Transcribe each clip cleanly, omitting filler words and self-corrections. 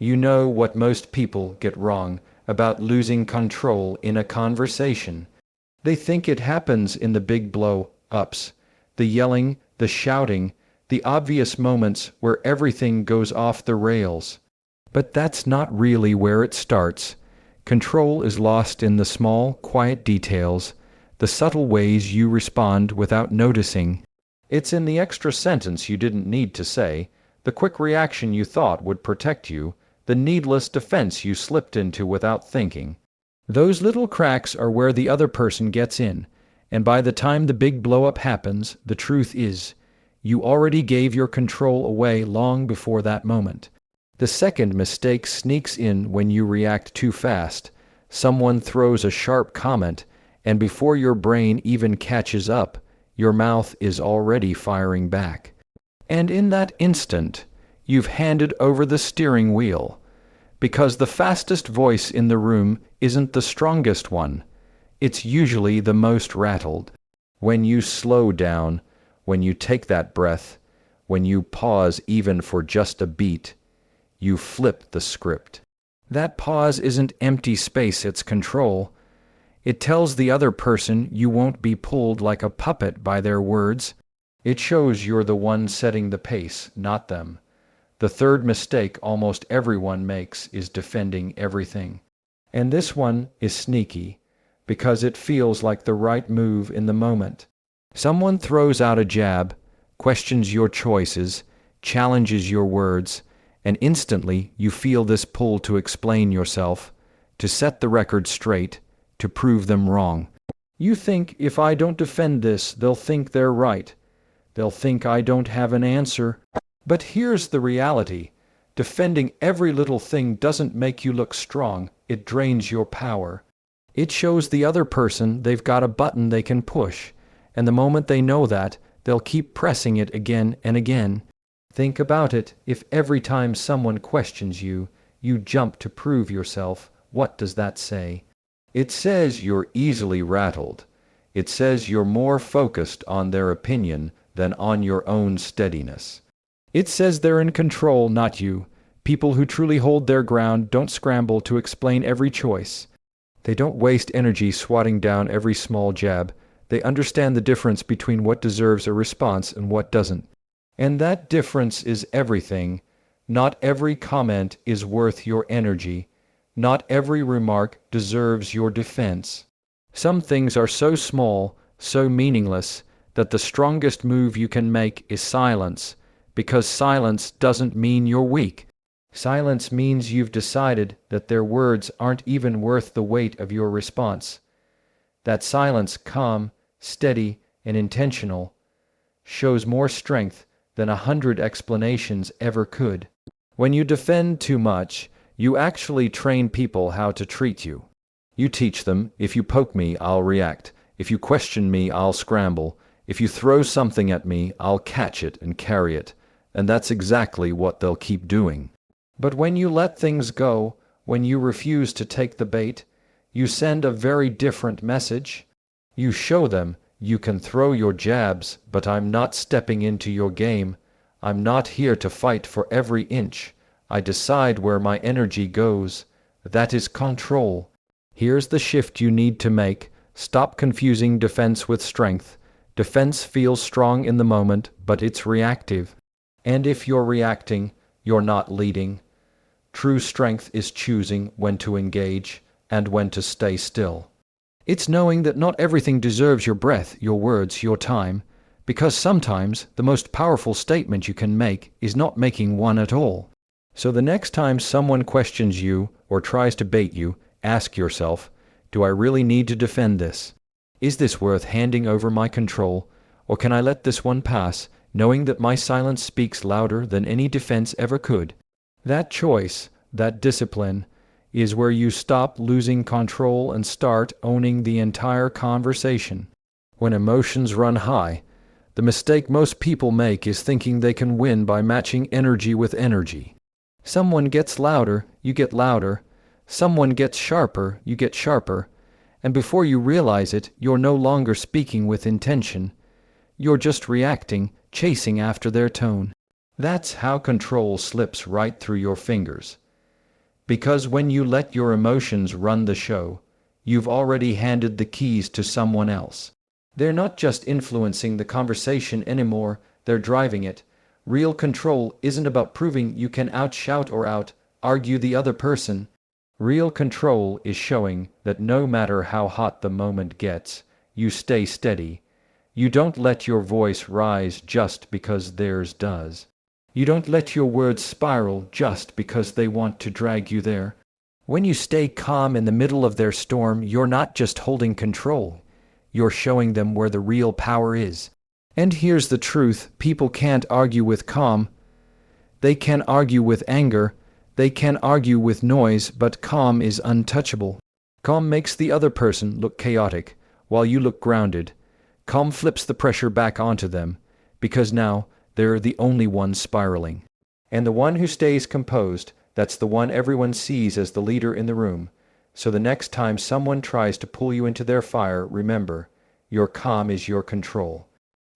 You know what most people get wrong about losing control in a conversation. They think it happens in the big blow-ups, the yelling, the shouting, the obvious moments where everything goes off the rails. But that's not really where it starts. Control is lost in the small, quiet details, the subtle ways you respond without noticing. It's in the extra sentence you didn't need to say, the quick reaction you thought would protect you, the needless defense you slipped into without thinking. Those little cracks are where the other person gets in, and by the time the big blow-up happens, the truth is, you already gave your control away long before that moment. The second mistake sneaks in when you react too fast. Someone throws a sharp comment, and before your brain even catches up, your mouth is already firing back. And in that instant, you've handed over the steering wheel. Because the fastest voice in the room isn't the strongest one. It's usually the most rattled. When you slow down, when you take that breath, when you pause even for just a beat, you flip the script. That pause isn't empty space, it's control. It tells the other person you won't be pulled like a puppet by their words. It shows you're the one setting the pace, not them. The third mistake almost everyone makes is defending everything. And this one is sneaky, because it feels like the right move in the moment. Someone throws out a jab, questions your choices, challenges your words, and instantly you feel this pull to explain yourself, to set the record straight, to prove them wrong. You think, if I don't defend this, they'll think they're right. They'll think I don't have an answer. But here's the reality. Defending every little thing doesn't make you look strong. It drains your power. It shows the other person they've got a button they can push, and the moment they know that, they'll keep pressing it again and again. Think about it. If every time someone questions you, you jump to prove yourself, what does that say? It says you're easily rattled. It says you're more focused on their opinion than on your own steadiness. It says they're in control, not you. People who truly hold their ground don't scramble to explain every choice. They don't waste energy swatting down every small jab. They understand the difference between what deserves a response and what doesn't. And that difference is everything. Not every comment is worth your energy. Not every remark deserves your defense. Some things are so small, so meaningless, that the strongest move you can make is silence, because silence doesn't mean you're weak. Silence means you've decided that their words aren't even worth the weight of your response. That silence, calm, steady, and intentional, shows more strength than 100 explanations ever could. When you defend too much, you actually train people how to treat you. You teach them, if you poke me, I'll react. If you question me, I'll scramble. If you throw something at me, I'll catch it and carry it. And that's exactly what they'll keep doing. But when you let things go, when you refuse to take the bait, you send a very different message. You show them, you can throw your jabs, but I'm not stepping into your game. I'm not here to fight for every inch. I decide where my energy goes. That is control. Here's the shift you need to make. Stop confusing defense with strength. Defense feels strong in the moment, but it's reactive. And if you're reacting, you're not leading. True strength is choosing when to engage and when to stay still. It's knowing that not everything deserves your breath, your words, your time, because sometimes the most powerful statement you can make is not making one at all. So the next time someone questions you or tries to bait you, ask yourself, do I really need to defend this? Is this worth handing over my control, or can I let this one pass, knowing that my silence speaks louder than any defense ever could? That choice, that discipline, is where you stop losing control and start owning the entire conversation. When emotions run high, the mistake most people make is thinking they can win by matching energy with energy. Someone gets louder, you get louder. Someone gets sharper, you get sharper. And before you realize it, you're no longer speaking with intention. You're just reacting, chasing after their tone. That's how control slips right through your fingers. Because when you let your emotions run the show, you've already handed the keys to someone else. They're not just influencing the conversation anymore, they're driving it. Real control isn't about proving you can outshout or out-argue the other person. Real control is showing that no matter how hot the moment gets, you stay steady. You don't let your voice rise just because theirs does. You don't let your words spiral just because they want to drag you there. When you stay calm in the middle of their storm, you're not just holding control. You're showing them where the real power is. And here's the truth: people can't argue with calm. They can argue with anger. They can argue with noise, but calm is untouchable. Calm makes the other person look chaotic, while you look grounded. Calm flips the pressure back onto them, because now they're the only one spiraling. And the one who stays composed, that's the one everyone sees as the leader in the room. So the next time someone tries to pull you into their fire, remember, your calm is your control.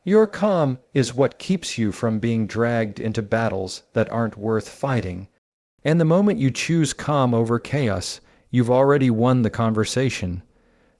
Your calm is what keeps you from being dragged into battles that aren't worth fighting. And the moment you choose calm over chaos, you've already won the conversation.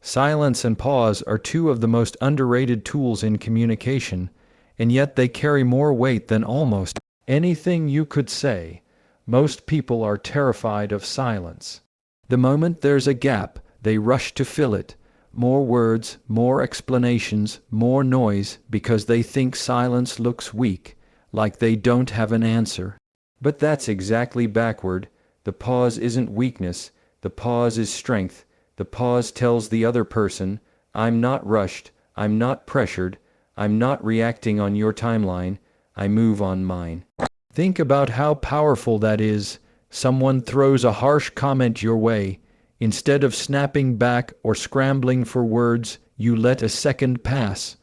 Silence and pause are two of the most underrated tools in communication, and yet they carry more weight than almost anything you could say. Most people are terrified of silence. The moment there's a gap, they rush to fill it. More words, more explanations, more noise, because they think silence looks weak, like they don't have an answer. But that's exactly backward. The pause isn't weakness. The pause is strength. The pause tells the other person, I'm not rushed, I'm not pressured, I'm not reacting on your timeline, I move on mine. Think about how powerful that is. Someone throws a harsh comment your way. Instead of snapping back or scrambling for words, you let a second pass.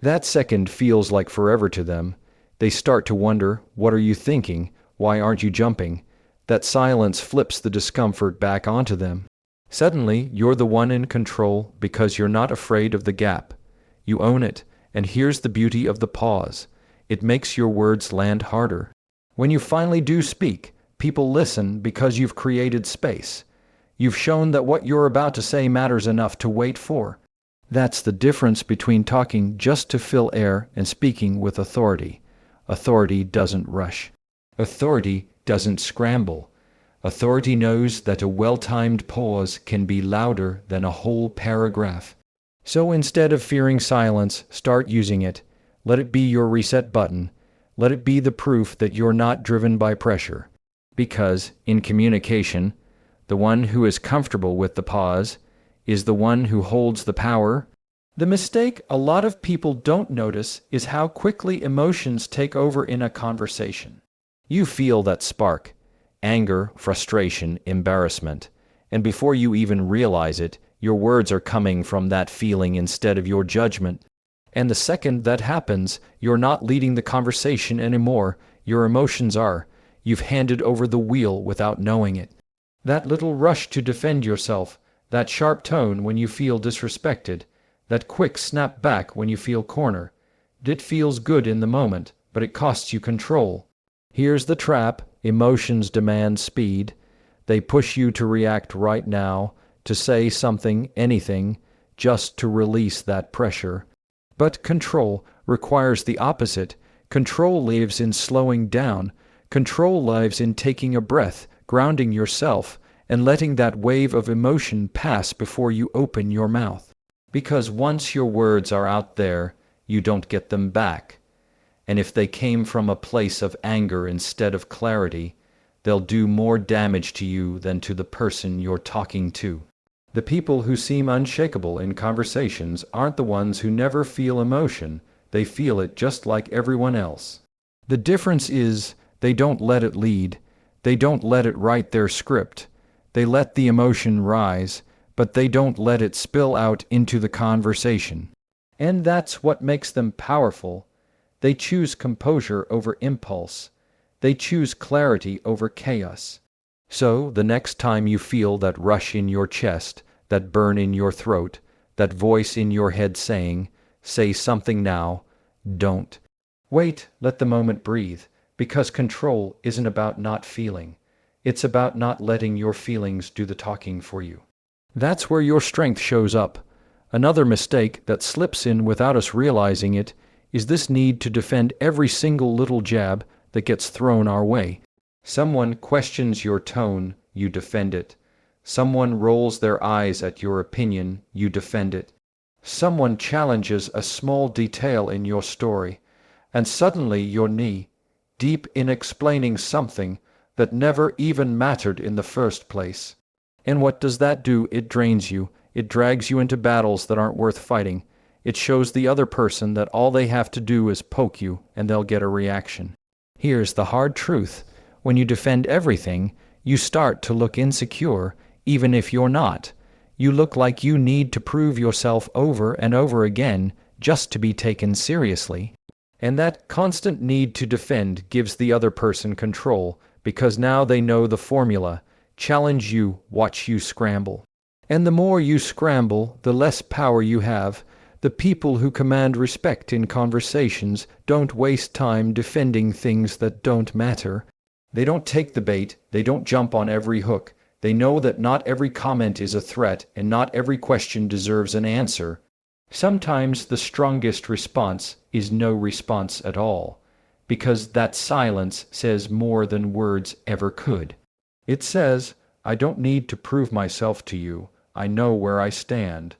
That second feels like forever to them. They start to wonder, what are you thinking? Why aren't you jumping? That silence flips the discomfort back onto them. Suddenly, you're the one in control because you're not afraid of the gap. You own it, and here's the beauty of the pause. It makes your words land harder. When you finally do speak, people listen because you've created space. You've shown that what you're about to say matters enough to wait for. That's the difference between talking just to fill air and speaking with authority. Authority doesn't rush. Authority doesn't scramble. Authority knows that a well-timed pause can be louder than a whole paragraph. So instead of fearing silence, start using it. Let it be your reset button. Let it be the proof that you're not driven by pressure. Because, in communication, the one who is comfortable with the pause is the one who holds the power. The mistake a lot of people don't notice is how quickly emotions take over in a conversation. You feel that spark, anger, frustration, embarrassment, and before you even realize it, your words are coming from that feeling instead of your judgment. And the second that happens, you're not leading the conversation anymore, your emotions are. You've handed over the wheel without knowing it. That little rush to defend yourself, that sharp tone when you feel disrespected, that quick snap back when you feel cornered. It feels good in the moment, but it costs you control. Here's the trap: emotions demand speed. They push you to react right now, to say something, anything, just to release that pressure. But control requires the opposite. Control lives in slowing down. Control lives in taking a breath, grounding yourself, and letting that wave of emotion pass before you open your mouth. Because once your words are out there, you don't get them back. And if they came from a place of anger instead of clarity, they'll do more damage to you than to the person you're talking to. The people who seem unshakable in conversations aren't the ones who never feel emotion. They feel it just like everyone else. The difference is they don't let it lead. They don't let it write their script. They let the emotion rise, but they don't let it spill out into the conversation. And that's what makes them powerful. They choose composure over impulse. They choose clarity over chaos. So, the next time you feel that rush in your chest, that burn in your throat, that voice in your head saying, "Say something now," don't. Wait, let the moment breathe, because control isn't about not feeling. It's about not letting your feelings do the talking for you. That's where your strength shows up. Another mistake that slips in without us realizing it is this need to defend every single little jab that gets thrown our way. Someone questions your tone, you defend it. Someone rolls their eyes at your opinion, you defend it. Someone challenges a small detail in your story, and suddenly you're knee deep in explaining something that never even mattered in the first place. And what does that do? It drains you. It drags you into battles that aren't worth fighting. It shows the other person that all they have to do is poke you and they'll get a reaction. Here's the hard truth. When you defend everything, you start to look insecure, even if you're not. You look like you need to prove yourself over and over again just to be taken seriously. And that constant need to defend gives the other person control, because now they know the formula. Challenge you, watch you scramble. And the more you scramble, the less power you have. The people who command respect in conversations don't waste time defending things that don't matter. They don't take the bait, they don't jump on every hook. They know that not every comment is a threat and not every question deserves an answer. Sometimes the strongest response is no response at all, because that silence says more than words ever could. It says, I don't need to prove myself to you. I know where I stand.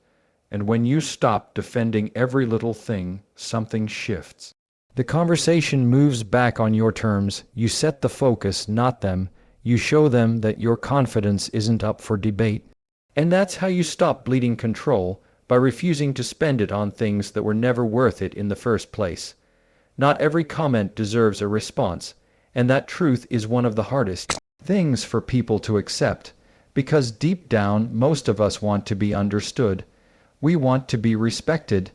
And when you stop defending every little thing, something shifts. The conversation moves back on your terms. You set the focus, not them. You show them that your confidence isn't up for debate. And that's how you stop bleeding control, by refusing to spend it on things that were never worth it in the first place. Not every comment deserves a response, and that truth is one of the hardest things for people to accept, because deep down most of us want to be understood. We want to be respected.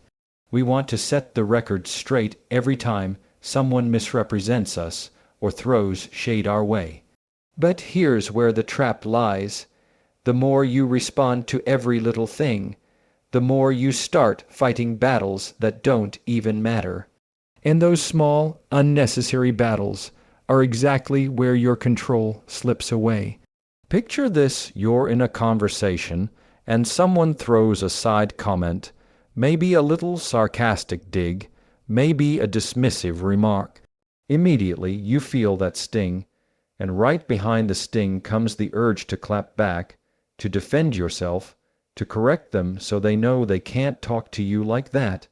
We want to set the record straight every time someone misrepresents us or throws shade our way. But here's where the trap lies. The more you respond to every little thing, the more you start fighting battles that don't even matter. And those small, unnecessary battles are exactly where your control slips away. Picture this: you're in a conversation, and someone throws a side comment, maybe a little sarcastic dig, maybe a dismissive remark. Immediately you feel that sting, and right behind the sting comes the urge to clap back, to defend yourself, to correct them so they know they can't talk to you like that.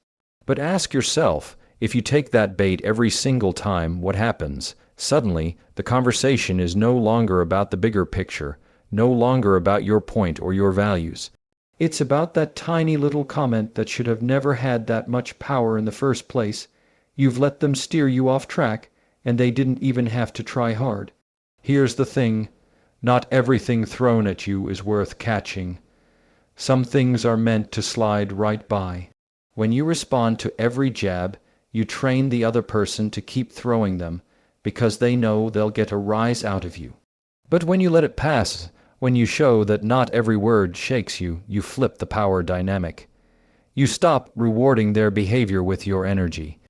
But ask yourself, if you take that bait every single time, what happens? Suddenly, the conversation is no longer about the bigger picture, no longer about your point or your values. It's about that tiny little comment that should have never had that much power in the first place. You've let them steer you off track, and they didn't even have to try hard. Here's the thing: not everything thrown at you is worth catching. Some things are meant to slide right by. When you respond to every jab, you train the other person to keep throwing them, because they know they'll get a rise out of you. But when you let it pass, when you show that not every word shakes you, you flip the power dynamic. You stop rewarding their behavior with your energy.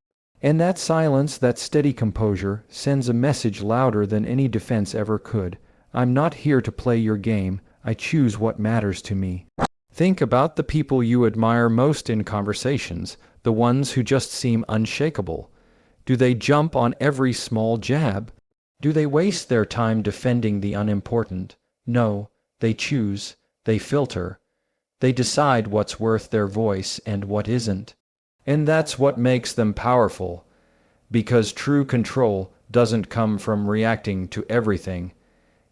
And that silence, that steady composure, sends a message louder than any defense ever could. I'm not here to play your game. I choose what matters to me. Think about the people you admire most in conversations, the ones who just seem unshakable. Do they jump on every small jab? Do they waste their time defending the unimportant? No, they choose, they filter. They decide what's worth their voice and what isn't. And that's what makes them powerful, because true control doesn't come from reacting to everything.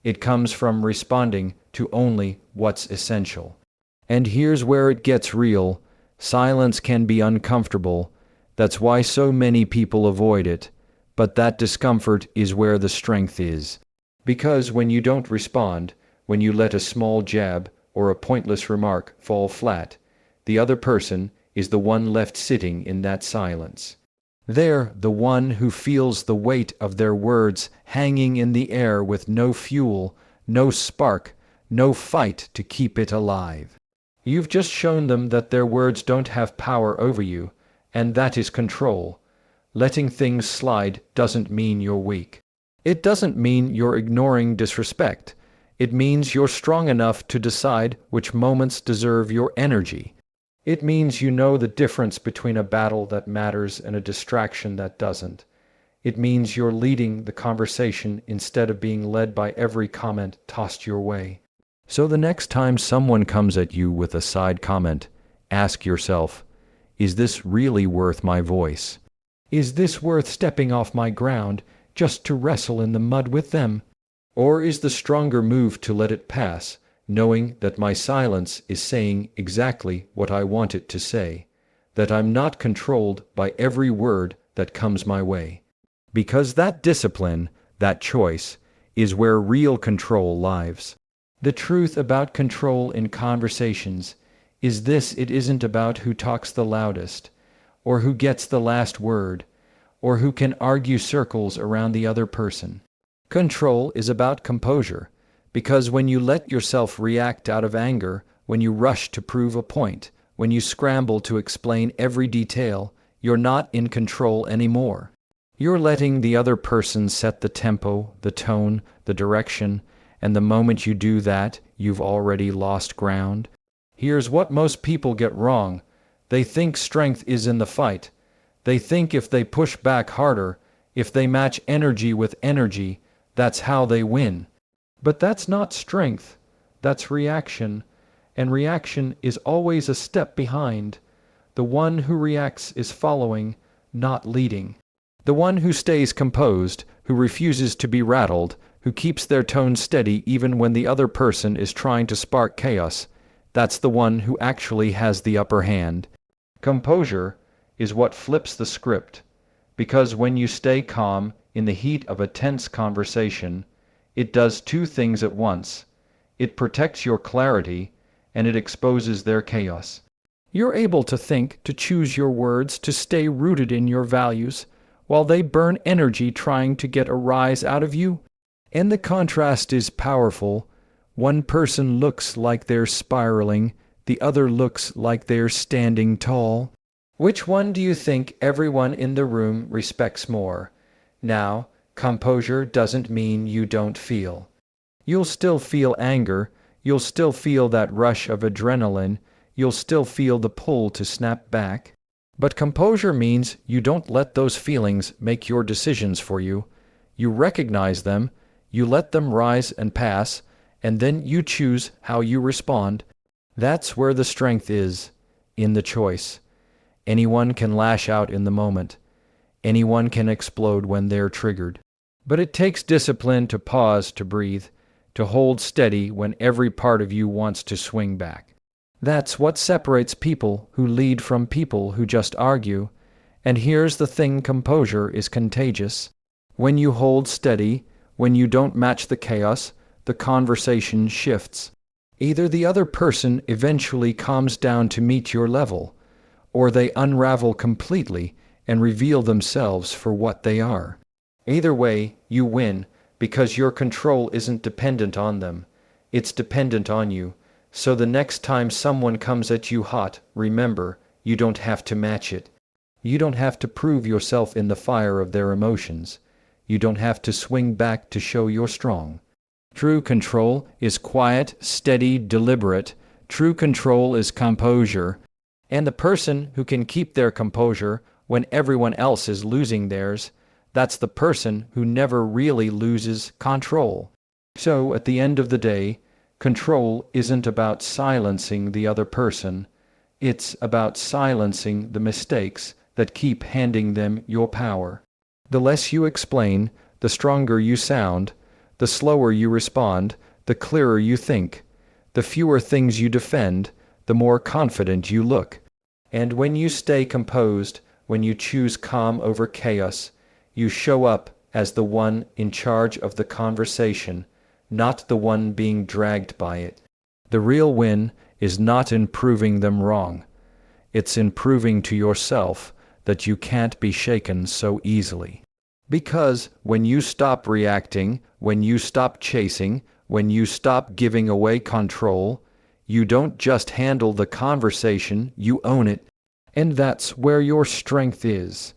It comes from responding to only what's essential. And here's where it gets real. Silence can be uncomfortable. That's why so many people avoid it. But that discomfort is where the strength is. Because when you don't respond, when you let a small jab or a pointless remark fall flat, the other person is the one left sitting in that silence. They're the one who feels the weight of their words hanging in the air with no fuel, no spark, no fight to keep it alive. You've just shown them that their words don't have power over you, and that is control. Letting things slide doesn't mean you're weak. It doesn't mean you're ignoring disrespect. It means you're strong enough to decide which moments deserve your energy. It means you know the difference between a battle that matters and a distraction that doesn't. It means you're leading the conversation instead of being led by every comment tossed your way. So the next time someone comes at you with a side comment, ask yourself, is this really worth my voice? Is this worth stepping off my ground just to wrestle in the mud with them? Or is the stronger move to let it pass, knowing that my silence is saying exactly what I want it to say, that I'm not controlled by every word that comes my way? Because that discipline, that choice, is where real control lies. The truth about control in conversations is this: it isn't about who talks the loudest, or who gets the last word, or who can argue circles around the other person. Control is about composure, because when you let yourself react out of anger, when you rush to prove a point, when you scramble to explain every detail, you're not in control anymore. You're letting the other person set the tempo, the tone, the direction, and the moment you do that, you've already lost ground. Here's what most people get wrong. They think strength is in the fight. They think if they push back harder, if they match energy with energy, that's how they win. But that's not strength. That's reaction. And reaction is always a step behind. The one who reacts is following, not leading. The one who stays composed, who refuses to be rattled, who keeps their tone steady even when the other person is trying to spark chaos, that's the one who actually has the upper hand. Composure is what flips the script, because when you stay calm in the heat of a tense conversation, it does two things at once. It protects your clarity, and it exposes their chaos. You're able to think, to choose your words, to stay rooted in your values, while they burn energy trying to get a rise out of you. And the contrast is powerful. One person looks like they're spiraling, the other looks like they're standing tall. Which one do you think everyone in the room respects more? Now, composure doesn't mean you don't feel. You'll still feel anger, you'll still feel that rush of adrenaline, you'll still feel the pull to snap back. But composure means you don't let those feelings make your decisions for you. You recognize them, you let them rise and pass, and then you choose how you respond. That's where the strength is, in the choice. Anyone can lash out in the moment. Anyone can explode when they're triggered. But it takes discipline to pause, to breathe, to hold steady when every part of you wants to swing back. That's what separates people who lead from people who just argue. And here's the thing: composure is contagious. When you hold steady, when you don't match the chaos, the conversation shifts. Either the other person eventually calms down to meet your level, or they unravel completely and reveal themselves for what they are. Either way, you win, because your control isn't dependent on them. It's dependent on you. So the next time someone comes at you hot, remember, you don't have to match it. You don't have to prove yourself in the fire of their emotions. You don't have to swing back to show you're strong. True control is quiet, steady, deliberate. True control is composure. And the person who can keep their composure when everyone else is losing theirs, that's the person who never really loses control. So at the end of the day, control isn't about silencing the other person. It's about silencing the mistakes that keep handing them your power. The less you explain, the stronger you sound, the slower you respond, the clearer you think, the fewer things you defend, the more confident you look. And when you stay composed, when you choose calm over chaos, you show up as the one in charge of the conversation, not the one being dragged by it. The real win is not in proving them wrong. It's in proving to yourself that you can't be shaken so easily. Because when you stop reacting, when you stop chasing, when you stop giving away control, you don't just handle the conversation, you own it. And that's where your strength is.